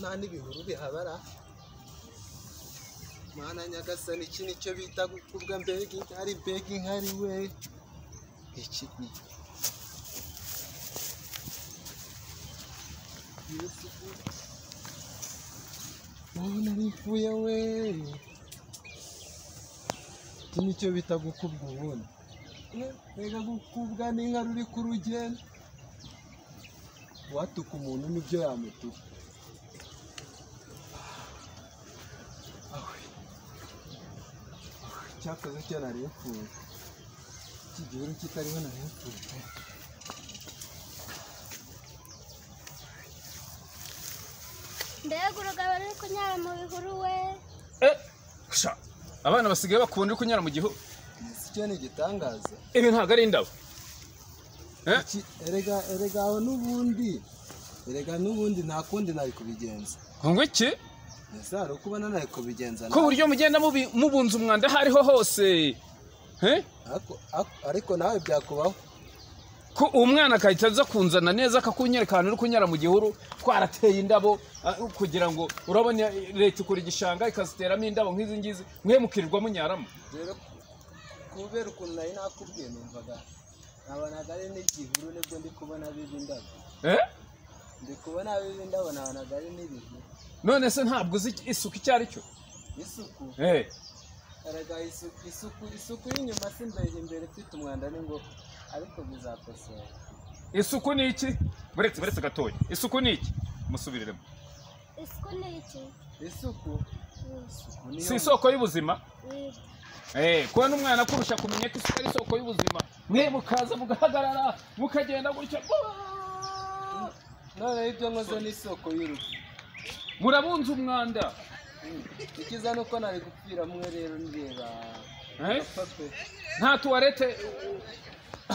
nta n'ibihuru bihabara mana nyagasani iki nicyo bita gukubwa mbega inkari we iki narifuye we iki nicyo bita gukubwa ubundi mbega gukubwa n'inkari uri ku rugendo watuka umuntu nibyo yamutuka cyakoze cyo narepfuye iki gihuru kitariho narepfuye mbega urugabo ruri kunyara mu bihuru we abana basigaye bakunda uri kunyara mu gihuru icyo ni igitangaza ibi ntabwo ari indabo erega aho n'ubundi nta kundi nari kubigenza ngo iki ese hari uko ubona nari kubigenza ko buryo mugenda mubunza umwanda aho ariho hose ariko nawe byakubaho ko umwana akahita aza kunzana neza akakunyereka ahantu uri kunyara mu gihuru twarateye indabo kugira ngo urabona leta ikora igishanga ikaziteramo indabo nk'izi ngizi mwe mukirirwa munyaramo rero kubera ukuntu nari nakubwiye numvaga nabonaga ari n'igihuru nibwo ndi kubona bibi indabo ndi kubona bibi indabo nabonaga ari n'ibihuru none se ntabwo uzi isuku icyo ari cyo isuku erega isuku y'inyuma si imbere ifite umwanda ni ngo ariko bizakosora isuku ni iki buretse gatoya isuku ni iki musubiriremo isuku ni iki isuku si isoko y'ubuzima kubona umwana akurusha kumenya ko isuku ari isoko y'ubuzima mwe mukaza mugahagarara mukagenda gutya none ibyo nkoze ni isoko y'urupfu murabunza umwanda ikiza nuko nari gupfira mwe rero nireba nta tuwarete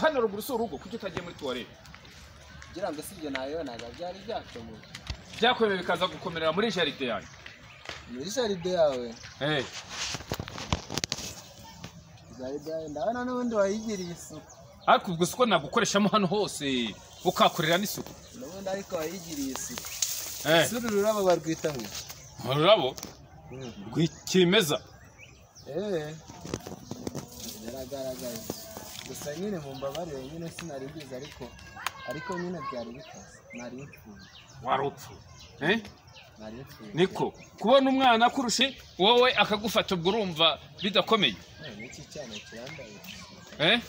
hano ruguru si urugo kuki utagiye muri tuwarete kugira ngo si ibyo nayonaga byari byakomeye byakomeye bikaza gukomerera muri jaride yawe muri jaride yawe ndabona n'ubundi wayigiriye isuku ariko ubwo siko nagukoreshamo hano hose ukakorera n'isuku n'ubundi ariko wayigiriye isuku ese uru rurabo barwita ngo ururabo rw'ikimeza biragaragaye gusa nyine mu mbabarire nyine sinari mbizi ariko nyine byari bikaze nari mpfuye wari upfuye niko kubona umwana akurushe wowe akagufata ubwo urumva bidakomeye n'iki cyane kirambaye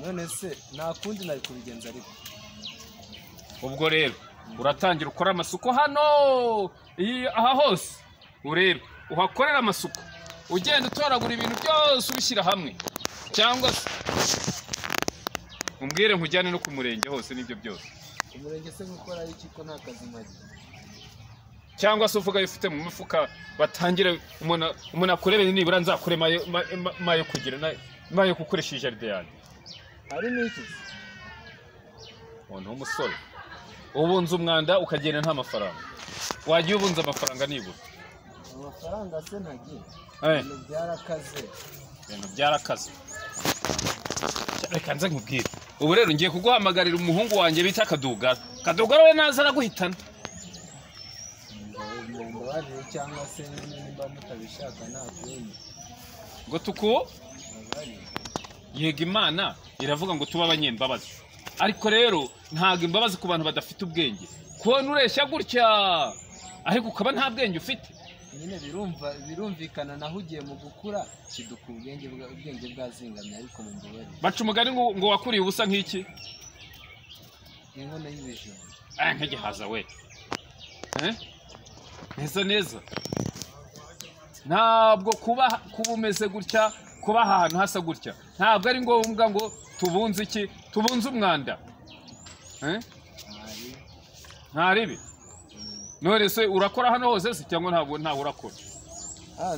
none se nta kundi nari kubigenza ariko ubwo rero uratangira ukora amasuku hano aha hose ureba uhakorera amasuku ugenda utoragura ibintu byose ubishyira hamwe cyangwa se umbwire nkujyane no ku murenge hose n'ibyo byose ku murenge se gukora iki ko nta kazi magira cyangwa se uvuga ufite mu mifuka batangire umuntu akurebere nibura nzakure mayo kugira mayo gukoresha jaride yanjye hari n'iki umuntu w'umusore ubunza umwanda ukagenda nta mafaranga wagiye ubunza amafaranga nibura amafaranga se ntagiye ibintu byarakaze reka nze nkubwire ubu rero ngiye kuguhamagarira umuhungu wanjye bita Kadugara we naza araguhitana mbabarire cyangwa se nimba mutabishaka ntakundi ngo tukuwo yega Imana iravuga ngo tuba abanyembabazi ariko rero ntago imbabazi ku bantu badafite ubwenge kubona ureshya gutya ariko ukaba nta bwenge ufite nyine birumvikana naho ugiye mu gukura kiduka ubwenge bwazingamye ariko mu mbabarire baca umugani ngo wakuriye ubusa nk'iki inkono y'ibijumba ntigihaza we neza ntabwo kuba umeze gutya kuba ahantu hasa gutya ntabwo ari ngombwa ngo tubunze iki tubunze umwanda ntaribi none se urakora hano hose se cyangwa ntawe urakora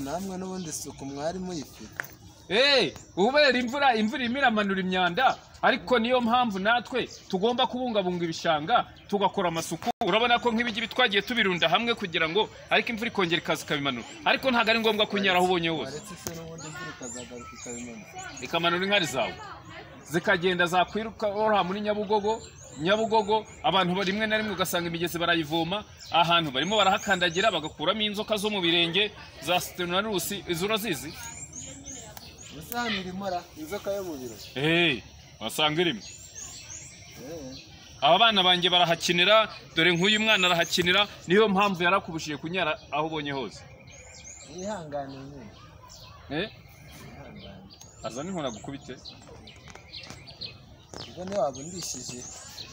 namwe n'ubundi isuku mwari muyifite ubera imvura irimo iramanura imyanda ariko niyo mpamvu natwe tugomba kubungabunga ibishanga tugakora amasuku urabona ko nk'ibigi twagiye tubirunda hamwe kugira ngo ariko imvura ikongera ikaza ikabimanura ariko ntabwo ari ngombwa kunyara aho ubonye hose ikamanura inkari zawe zikagenda zakwiruka oroha muri Nyabugogo Nyabugogo abantu rimwe na rimwe ugasanga imigezi barayivoma ahantu barimo barahakandagira bagakuramo inzoka zo mu birenge za Stenorusi izo urazizi usanga irimo inzoka yo mu biro wasanga irimo aba bana banjye barahakinira dore nk'uyu mwana arahakinira niyo mpamvu yarakubushiye kunyara aho ubonye hose yihangane nyine azana inkona gukubite ubwo ne wabundishije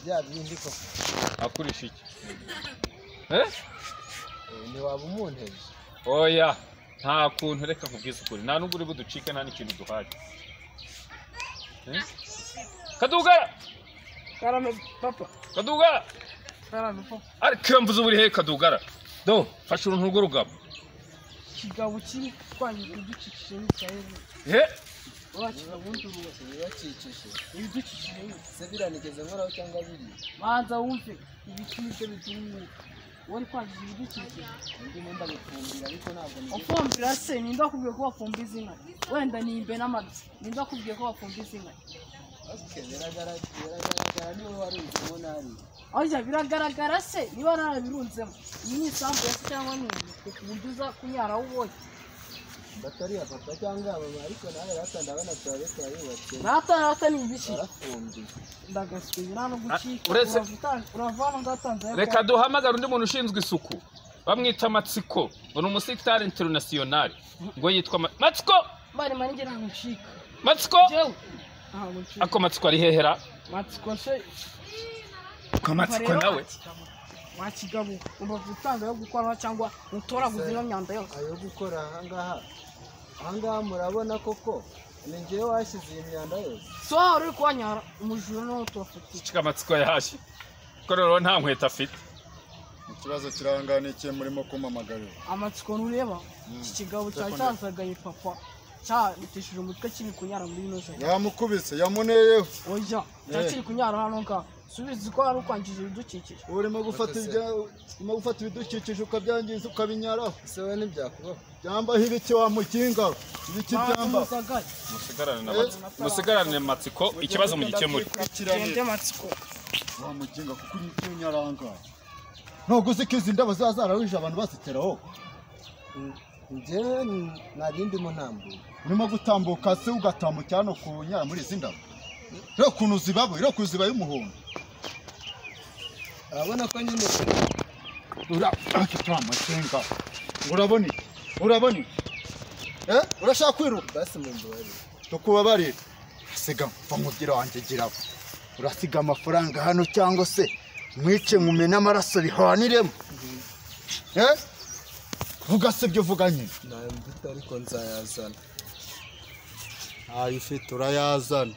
bya bindi koko akurisha iki ni wabumunteje oya nta kuntu reka nkubwiza ukuri nta nubwo uri buducike nta n'ikintu duhaye Kadugara karame papa Kadugara karame papa ariko mvuze uburi he Kadugara do fasha uruntu rw'urugabo kigabo kiri kwangiza ibidukikije n'icyaye wakiga bundi rwose yacicije ibidukikije se biranigeze nkoraho cyangwa biri banza wumve ibicuruzwa bitumye wari kwangiza ibidukikije ndimo ndabifumbira ariko ntabwo ni ufumbira se ninda kubwiye ko wafumbiza inka wenda nimbe n'amabyi ninda kubwiye ko wafumbiza inka biragaragara niwe warunzemo nabi oya biragaragara se niba narabirunzemo iyi ni isambu yose cyangwa ni ku buryo uza kunyara aho ubonye batari ya papa cyangwa mama ariko nawe ratanda abana toilette yayubatse rata ni ibiki barafumbiye ndagasubira no gucika uretse uravana ngatanze reka duhamagara undi muntu ushinzwe isuku bamwita Matsiko ngo ni umusitari international ngo yitwa Matsiko bari manigera ngucika Matsiko jewe ako Matsiko ari hehera Matsiko se ko Matsiko nawe wakigabo umva gutanga yo gukora cyangwa utoraguza iyo myanda yose ayo gukora ahangaha murabona koko ni ngewe washyize iyi myanda yose so uri kwanyara umujura no tufite cika Matsiko yahashye ko rero nta nkweto afite ikibazo kiranganikiye murimo kumamagarira Amatsiko nureba iki kigabo cyazagaye papa cyatishije umutwe kiri kunyara muri ino joro yamukubise yamuneyeho oya cyakiri kunyara hano ka subiza ko ari ukwangije ibidukikije urimo gufata ibidukikije ukabyangiza ukabinyaraho se we ntibyakubaho byambaho ibiki wamukinga ibiki byamba musigarane Matsiko ikibazo mu gikemure gende Matsiko wamukinga kuko unyaranga ntabwo uzi ko izi ndabo zazararuje abantu baziteraho njyewe narindimo ntambuye urimo gutambuka se ugatambuka hano kunyara muri izi ndabo rero ukuntu zibabu rero kuzibaye umuhondo urabona ko nyine uramukinga urabona urashaka kwiruka basi mumbabarire tukubabarire asiga mva mubwira wanjye gira urasiga amafaranga hano cyangwa se mwice mumena amaraso bihaniremo vuga se byo vuga nyine nayo mfite ariko nzayazana ntayo ufite urayazana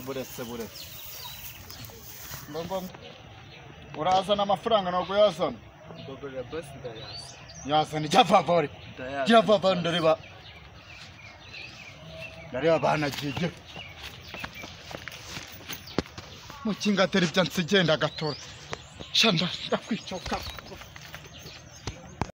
buretse urazana amafaranga ntabwo yazana mbagurira basi ndayazana yazana ijya vavore gira vavore ndareba banagiye mukinga atera ibyansi genda gatora shanda ndakwicoka